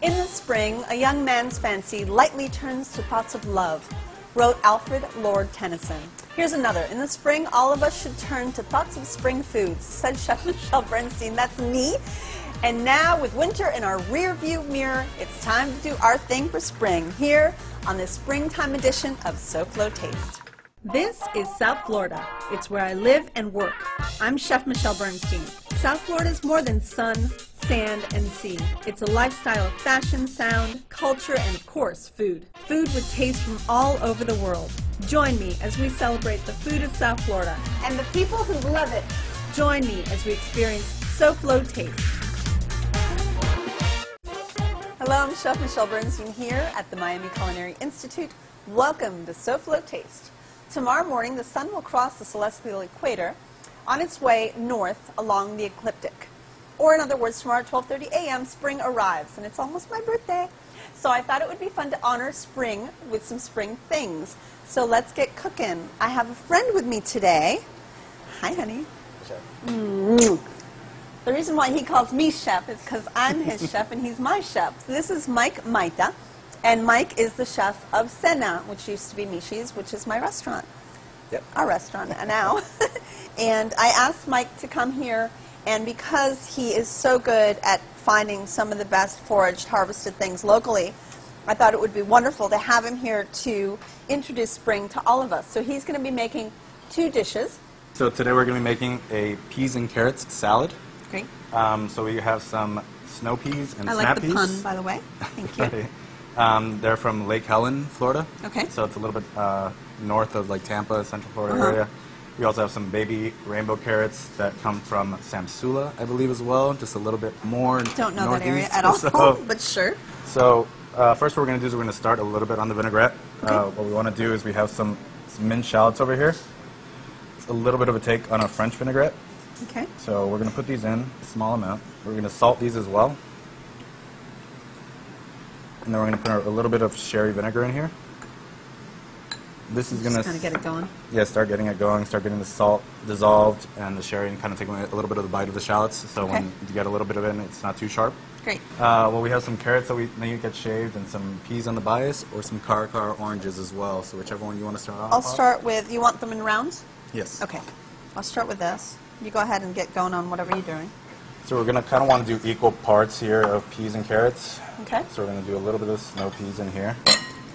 In the spring, a young man's fancy lightly turns to thoughts of love, wrote Alfred Lord Tennyson. Here's another. In the spring, all of us should turn to thoughts of spring foods, said Chef Michelle Bernstein. That's me. And now, with winter in our rearview mirror, it's time to do our thing for spring, here on this springtime edition of SoFlo Taste. This is South Florida. It's where I live and work. I'm Chef Michelle Bernstein. South Florida is more than sun, sand, and sea. It's a lifestyle of fashion, sound, culture, and of course, food. Food with taste from all over the world. Join me as we celebrate the food of South Florida and the people who love it. Join me as we experience SoFlo Taste. Hello, I'm Chef Michelle Bernstein here at the Miami Culinary Institute. Welcome to SoFlo Taste. Tomorrow morning, the sun will cross the celestial equator on its way north along the ecliptic. Or in other words, tomorrow at 12:30 a.m., spring arrives, and it's almost my birthday. So I thought it would be fun to honor spring with some spring things. So let's get cooking. I have a friend with me today. Hi, honey. Chef. The reason why he calls me chef is because I'm his chef and he's my chef. So this is Mike Mayta, and Mike is the chef of Cena, which used to be Mishi's, which is my restaurant. Yep. Our restaurant now. And I asked Mike to come here, and because he is so good at finding some of the best foraged, harvested things locally, I thought it would be wonderful to have him here to introduce spring to all of us. So he's going to be making two dishes. So today we're going to be making a peas and carrots salad. Great. So we have some snow peas and I snap like the peas. pun, by the way. Thank you. They're from Lake Helen, Florida. Okay. So it's a little bit north of like Tampa, Central Florida area. We also have some baby rainbow carrots that come from Samsula, I believe, as well. Just a little bit more Don't know northeast. that area at all, So, but sure. So first what we're going to do is we're going to start a little bit on the vinaigrette. Okay. What we want to do is we have some minced shallots over here. It's a little bit of a take on a French vinaigrette. Okay. So we're going to put these in a small amount. We're going to salt these as well. And then we're going to put a little bit of sherry vinegar in here. This is going to kind of get it going. Yeah, start getting it going, start getting the salt dissolved and the sherry, and kind of taking a little bit of the bite of the shallots. So when you get a little bit of it in, it's not too sharp. Great. Well, we have some carrots that we need to get shaved, and some peas on the bias, or some caracara oranges as well. So whichever one you want to start off. I'll start with, you want them in rounds? Yes. Okay. I'll start with this. You go ahead and get going on whatever you're doing. So we're going to kind of want to do equal parts here of peas and carrots. Okay. So we're going to do a little bit of snow peas in here.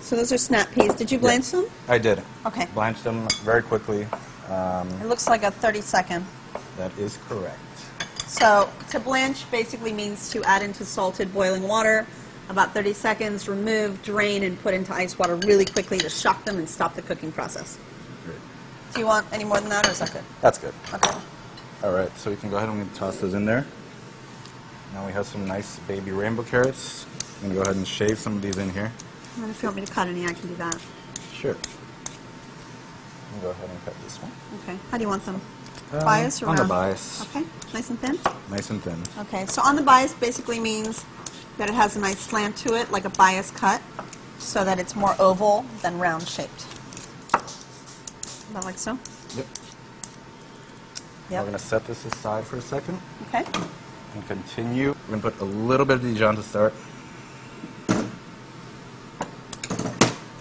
So those are snap peas. Did you blanch them? I did. Okay. Blanched them very quickly. It looks like a 30-second. That is correct. So to blanch basically means to add into salted boiling water, about 30 seconds, remove, drain, and put into ice water really quickly to shock them and stop the cooking process. Great. Do you want any more than that, or is that good? That's good. Okay. All right, so you can go ahead and toss those in there. Now we have some nice baby rainbow carrots. I'm going to go ahead and shave some of these in here. And then if you want me to cut any, I can do that. Sure. I'll go ahead and cut this one. Okay. How do you want them? Bias or on round? the bias. Okay. Nice and thin? Nice and thin. Okay. So on the bias basically means that it has a nice slant to it, like a bias cut, so that it's more oval than round shaped. About like so? Yep. Yep. We're going to set this aside for a second. Okay. And continue. We're going to put a little bit of Dijon to start.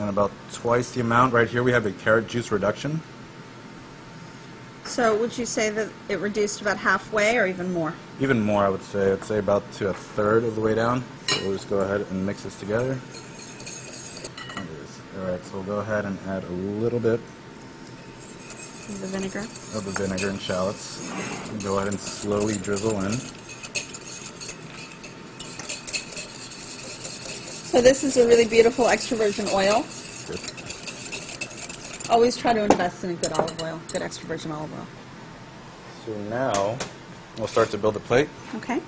And about twice the amount. Right here we have a carrot juice reduction. So would you say that it reduced about halfway or even more? Even more, I would say. I'd say about to a third of the way down. So we'll just go ahead and mix this together. Alright, so we'll go ahead and add a little bit The vinegar? of the vinegar and shallots. And go ahead and slowly drizzle in. So this is a really beautiful extra virgin oil. Good. Always try to invest in a good olive oil, good extra virgin olive oil. So now we'll start to build the plate. Okay.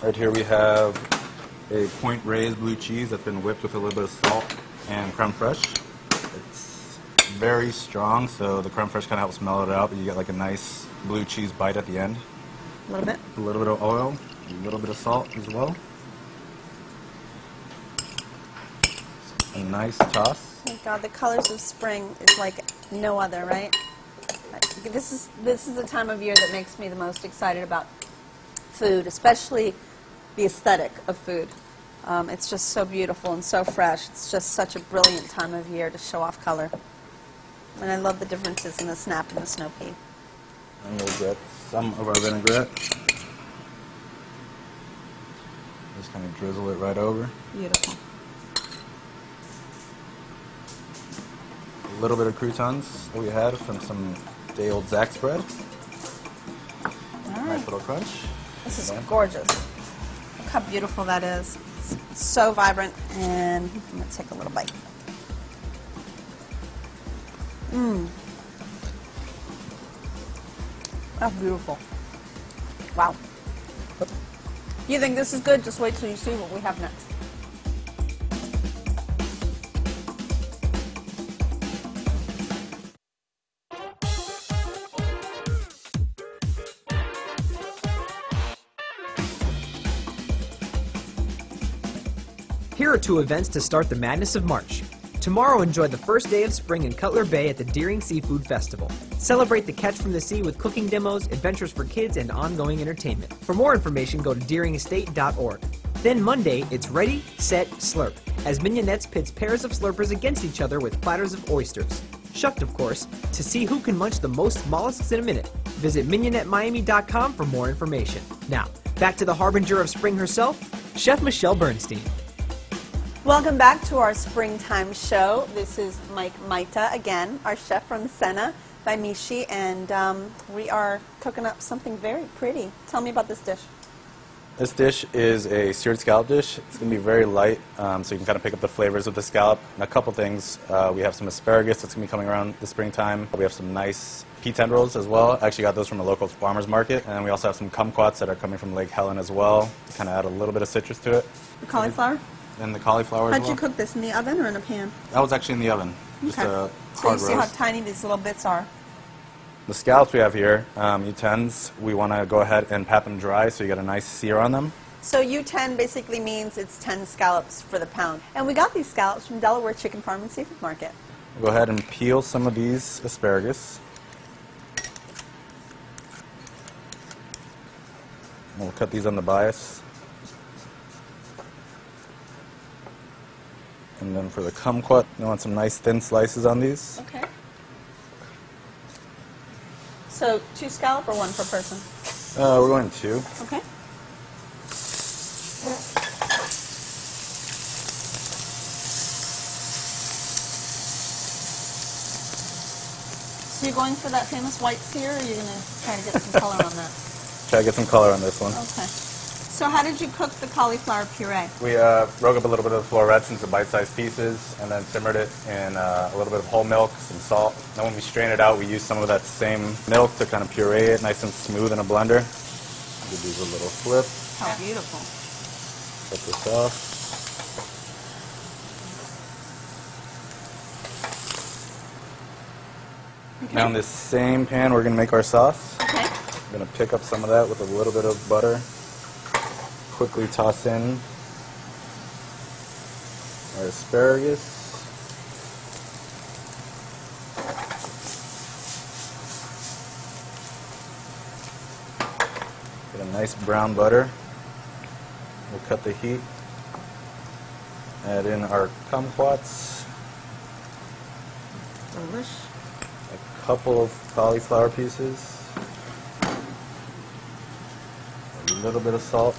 Right here we have a point raised blue cheese that's been whipped with a little bit of salt and creme fraiche. It's very strong, so the creme fraiche kind of helps mellow it out, but you get like a nice blue cheese bite at the end. A little bit. A little bit of oil, a little bit of salt as well. A nice toss. Oh God, the colors of spring is like no other, right? This is the time of year that makes me the most excited about food, especially the aesthetic of food. It's just so beautiful and so fresh. It's just such a brilliant time of year to show off color. And I love the differences in the snap and the snow pea. And we'll get some of our vinaigrette. Just kind of drizzle it right over. Beautiful. A little bit of croutons that we had from some day-old Zach's bread. All right. Nice little crunch. This is gorgeous. Look how beautiful that is. It's so vibrant. And I'm going to take a little bite. Mmm. That's beautiful. Wow. You think this is good? Just wait till you see what we have next. Here are 2 events to start the madness of March. Tomorrow, enjoy the first day of spring in Cutler Bay at the Deering Seafood Festival. Celebrate the catch from the sea with cooking demos, adventures for kids, and ongoing entertainment. For more information, go to deeringestate.org. Then Monday, it's Ready, Set, Slurp, as Mignonettes pits pairs of slurpers against each other with platters of oysters. Shucked, of course, to see who can munch the most mollusks in a minute. Visit mignonetmiami.com for more information. Now, back to the harbinger of spring herself, Chef Michelle Bernstein. Welcome back to our springtime show. This is Mike Mayta again, our chef from Cena by Michi, and we are cooking up something very pretty. Tell me about this dish. This dish is a seared scallop dish. It's going to be very light, so you can kind of pick up the flavors of the scallop. And a couple things. We have some asparagus that's going to be coming around the springtime. We have some nice pea tendrils as well. I actually got those from a local farmer's market. And we also have some kumquats that are coming from Lake Helen as well, to kind of add a little bit of citrus to it. The cauliflower? And the cauliflower as well. How'd you cook this, in the oven or in a pan? That was actually in the oven. Just a So you hard see how roast. tiny these little bits are. The scallops we have here, U10s, we want to go ahead and pat them dry so you get a nice sear on them. So U10 basically means it's 10 scallops for the pound. And we got these scallops from Delaware Chicken Farm and Seafood Market. We'll go ahead and peel some of these asparagus. And we'll cut these on the bias. And then for the kumquat, you want some nice thin slices on these. Okay. So 2 scallop or 1 per person? We're going 2. Okay. So you're going for that famous white sear, or are you going to try to get some color on that? Try to get some color on this one. Okay. So how did you cook the cauliflower puree? We broke up a little bit of the florets into bite-sized pieces and then simmered it in a little bit of whole milk, some salt. Then when we strain it out, we use some of that same milk to kind of puree it nice and smooth in a blender. Give these a little flip. How beautiful. Cut this off. Okay. Now in this same pan, we're going to make our sauce. Okay. I'm going to pick up some of that with a little bit of butter. Quickly toss in our asparagus. Get a nice brown butter. We'll cut the heat. Add in our kumquats. Delish. A couple of cauliflower pieces. A little bit of salt.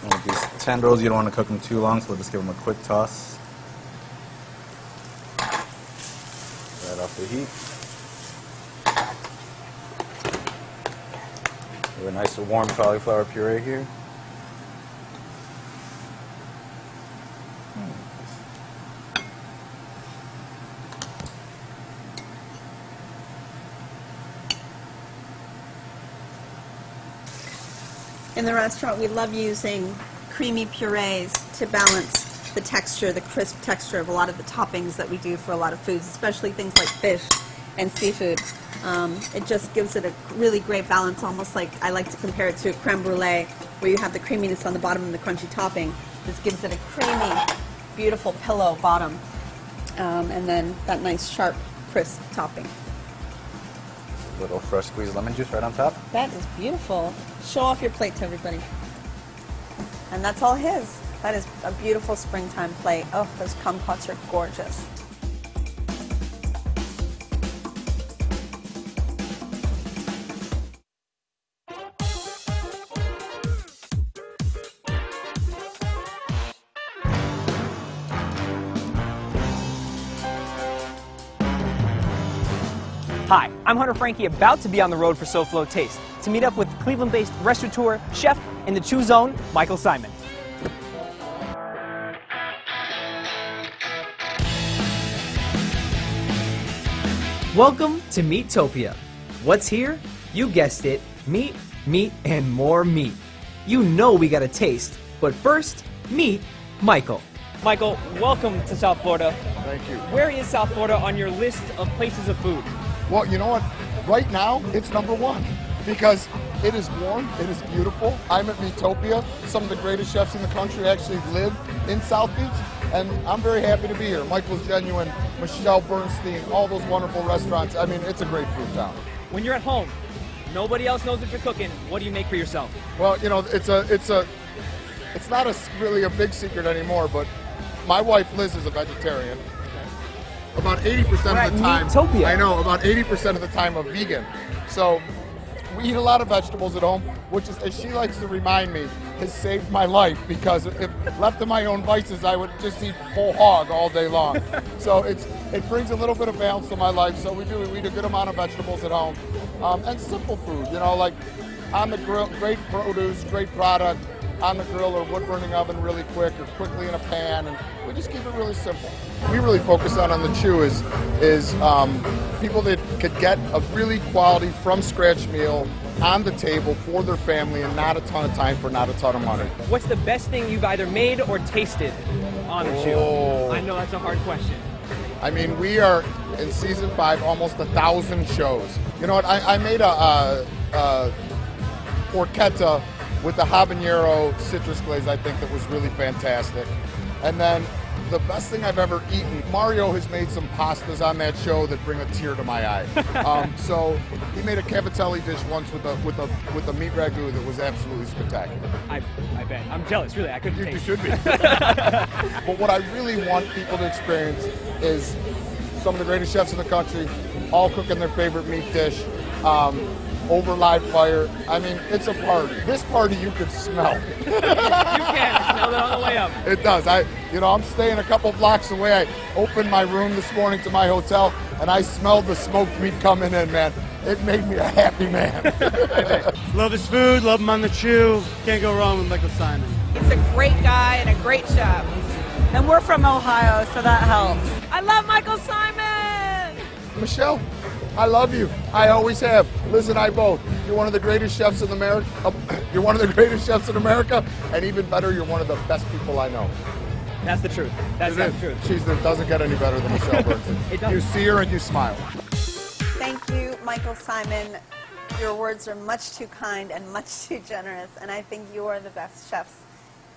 And with these tendrils, you don't want to cook them too long, so we'll just give them a quick toss. Right off the heat. We have a nice warm cauliflower puree here. In the restaurant, we love using creamy purees to balance the texture, the crisp texture of a lot of the toppings that we do for a lot of foods, especially things like fish and seafood. It just gives it a really great balance, almost like I like to compare it to a creme brulee, where you have the creaminess on the bottom and the crunchy topping. This gives it a creamy, beautiful pillow bottom, and then that nice, sharp, crisp topping. A little fresh squeezed lemon juice right on top. That is beautiful. Show off your plate to everybody. And that's all his. That is a beautiful springtime plate. Oh, those kumquats are gorgeous. Hi, I'm Hunter Frankie, about to be on the road for SoFlo Taste to meet up with Cleveland-based restaurateur, chef in the Chew Zone, Michael Simon. Welcome to Meatopia. What's here? You guessed it, meat, meat, and more meat. You know we gotta taste, but first, meet Michael. Michael, welcome to South Florida. Thank you. Where is South Florida on your list of places of food? Well, you know what? Right now, it's #1 because it is warm, it is beautiful. I'm at Meatopia. Some of the greatest chefs in the country actually live in South Beach, and I'm very happy to be here. Michael's Genuine, Michelle Bernstein, all those wonderful restaurants. I mean, it's a great food town. When you're at home, nobody else knows what you're cooking. What do you make for yourself? Well, you know, it's not really a big secret anymore, but my wife Liz is a vegetarian. About 80% of the time, Meatopia. I know, about 80% of the time a vegan. So we eat a lot of vegetables at home, which is, as she likes to remind me, has saved my life, because if left to my own vices, I would just eat whole hog all day long. So it brings a little bit of balance to my life. So we eat a good amount of vegetables at home, and simple food, you know, like on the grill, great produce, great product, on the grill or wood burning oven really quick, or quickly in a pan, and we just keep it really simple. We really focus on the Chew is people that could get a really quality from scratch meal on the table for their family, and not a ton of time for not a ton of money. What's the best thing you've either made or tasted on the Chew? Oh. I know that's a hard question. I mean, we are in season 5, almost 1,000 shows. You know what? I made a porchetta with the habanero citrus glaze, I think, that was really fantastic. And then the best thing I've ever eaten, Mario has made some pastas on that show that bring a tear to my eye. So he made a cavatelli dish once with a meat ragu that was absolutely spectacular. I bet. I'm jealous, really. I couldn't You taste. should be. But what I really want people to experience is some of the greatest chefs in the country, all cooking their favorite meat dish. Over live fire. I mean, it's a party. This party you could smell. You can smell that on the way up. It does. I'm staying a couple blocks away. I opened my room this morning to my hotel, and I smelled the smoked meat coming in, man. It made me a happy man. Love his food, love him on the Chew. Can't go wrong with Michael Simon. He's a great guy and a great chef. And we're from Ohio, so that helps. I love Michael Simon! Michelle, I love you. I always have. Liz and I both. You're one of the greatest chefs in America. You're one of the greatest chefs in America, and even better, you're one of the best people I know. That's the truth. That's the truth. It doesn't get any better than Michelle Bernstein. It doesn't. You see her and you smile. Thank you, Michael Simon. Your words are much too kind and much too generous, and I think you are the best chefs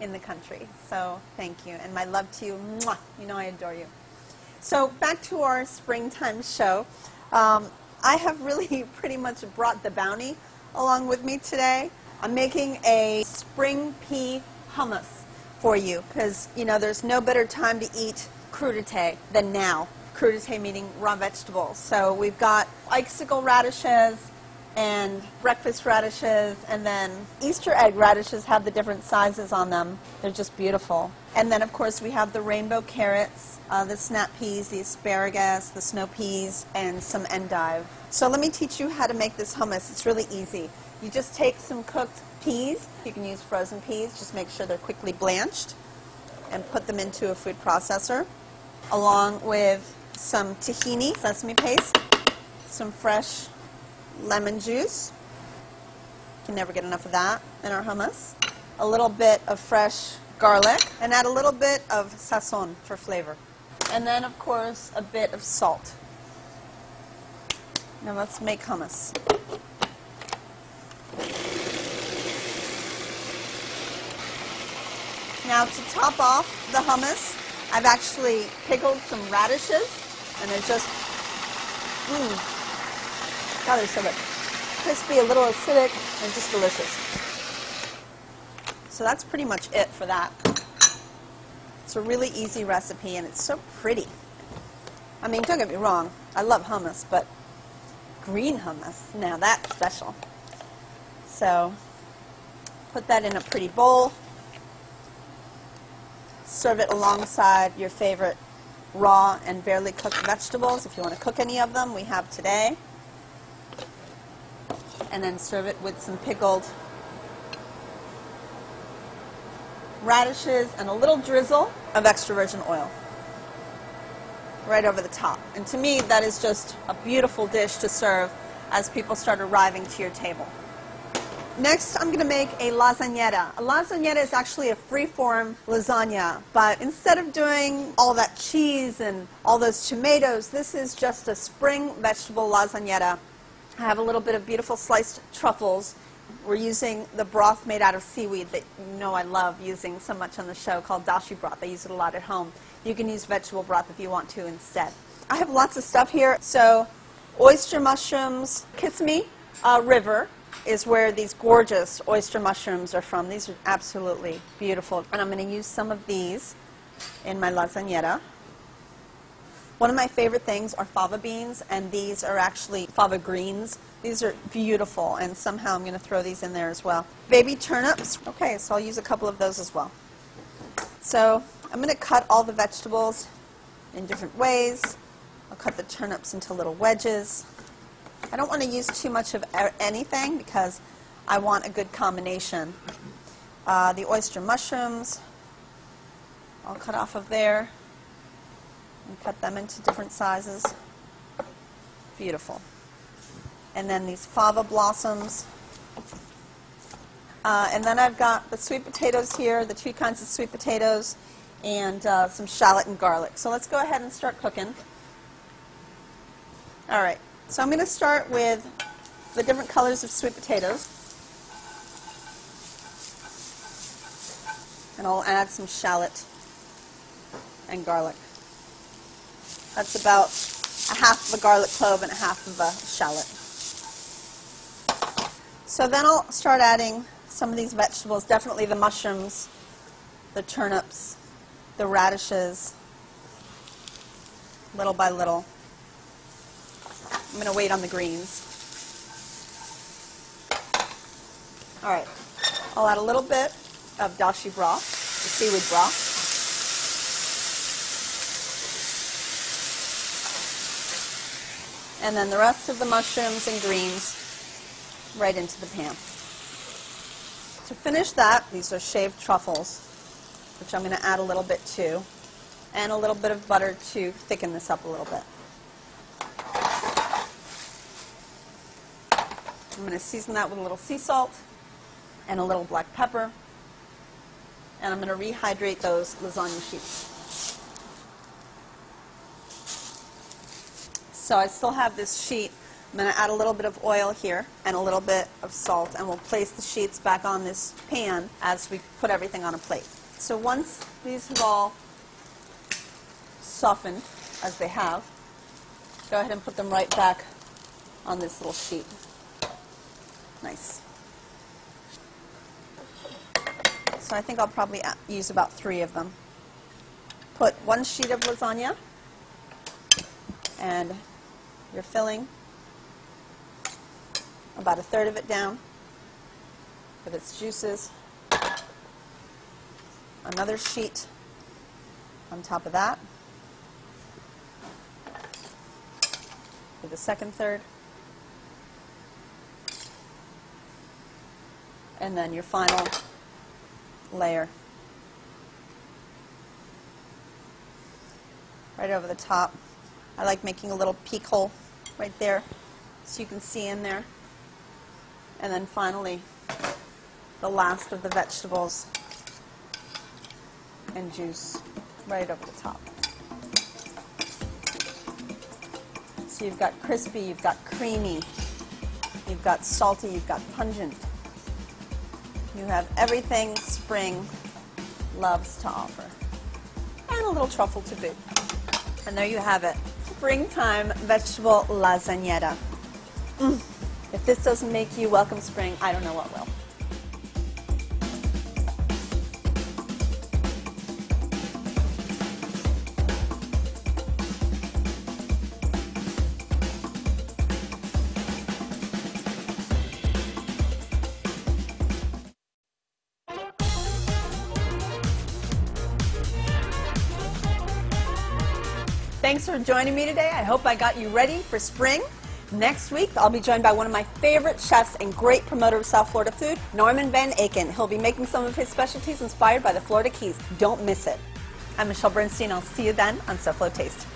in the country. So thank you, and my love to you. Mwah. You know I adore you. So back to our springtime show. I have really pretty much brought the bounty along with me today. I'm making a spring pea hummus for you because, you know, there's no better time to eat crudité than now. Crudité meaning raw vegetables. So we've got icicle radishes and breakfast radishes, and then Easter egg radishes have the different sizes on them. They're just beautiful. And then, of course, we have the rainbow carrots, the snap peas, the asparagus, the snow peas, and some endive. So let me teach you how to make this hummus. It's really easy. You just take some cooked peas. You can use frozen peas. Just make sure they're quickly blanched, and put them into a food processor, along with some tahini, sesame paste, some fresh lemon juice. You can never get enough of that in our hummus. A little bit of fresh garlic, and add a little bit of sazon for flavor. And then, of course, a bit of salt. Now let's make hummus. Now to top off the hummus, I've actually pickled some radishes, and they're just, God, they're so good. crispy, a little acidic, and just delicious. So that's pretty much it for that. It's a really easy recipe, and it's so pretty. I mean, don't get me wrong, I love hummus, but green hummus, now that's special. So put that in a pretty bowl. Serve it alongside your favorite raw and barely cooked vegetables. If you want to cook any of them, we have today. And then serve it with some pickled radishes and a little drizzle of extra virgin oil right over the top. And to me, that is just a beautiful dish to serve as people start arriving to your table. Next, I'm going to make a lasagnetta. A lasagnetta is actually a free-form lasagna, but instead of doing all that cheese and all those tomatoes, this is just a spring vegetable lasagnetta. I have a little bit of beautiful sliced truffles. We're using the broth made out of seaweed that you know I love using so much on the show, called dashi broth. I use it a lot at home. You can use vegetable broth if you want to instead. I have lots of stuff here. So oyster mushrooms, Kissimmee River is where these gorgeous oyster mushrooms are from. These are absolutely beautiful. And I'm going to use some of these in my lasagnetta. One of my favorite things are fava beans, and these are actually fava greens. These are beautiful, and somehow I'm going to throw these in there as well. Baby turnips. Okay, so I'll use a couple of those as well. So I'm going to cut all the vegetables in different ways. I'll cut the turnips into little wedges. I don't want to use too much of anything because I want a good combination. The oyster mushrooms, I'll cut off of there and cut them into different sizes. Beautiful. And then these fava blossoms. And then I've got the sweet potatoes here, the two kinds of sweet potatoes, and some shallot and garlic. So let's go ahead and start cooking. All right. So I'm going to start with the different colors of sweet potatoes. And I'll add some shallot and garlic. That's about a half of a garlic clove and a half of a shallot. So then I'll start adding some of these vegetables, definitely the mushrooms, the turnips, the radishes, little by little. I'm going to wait on the greens. All right, I'll add a little bit of dashi broth, the seaweed broth. And then the rest of the mushrooms and greens right into the pan. To finish that, these are shaved truffles, which I'm going to add a little bit to, and a little bit of butter to thicken this up a little bit. I'm going to season that with a little sea salt and a little black pepper. And I'm going to rehydrate those lasagna sheets. So I still have this sheet. I'm going to add a little bit of oil here and a little bit of salt, and we'll place the sheets back on this pan as we put everything on a plate. So once these have all softened, as they have, go ahead and put them right back on this little sheet. Nice. So I think I'll probably use about 3 of them. Put 1 sheet of lasagna and your filling, about 1/3 of it down with its juices. Another sheet on top of that with the second third. And then your final layer right over the top. I like making a little peek hole right there so you can see in there. And then finally, the last of the vegetables and juice right over the top. So you've got crispy, you've got creamy, you've got salty, you've got pungent. You have everything spring loves to offer. And a little truffle to boot. And there you have it. Springtime vegetable lasagnetta. If this doesn't make you welcome spring, I don't know what will. Thanks for joining me today. I hope I got you ready for spring. Next week, I'll be joined by one of my favorite chefs and great promoter of South Florida food, Norman Van Aken. He'll be making some of his specialties inspired by the Florida Keys. Don't miss it. I'm Michelle Bernstein. I'll see you then on SoFlo Taste.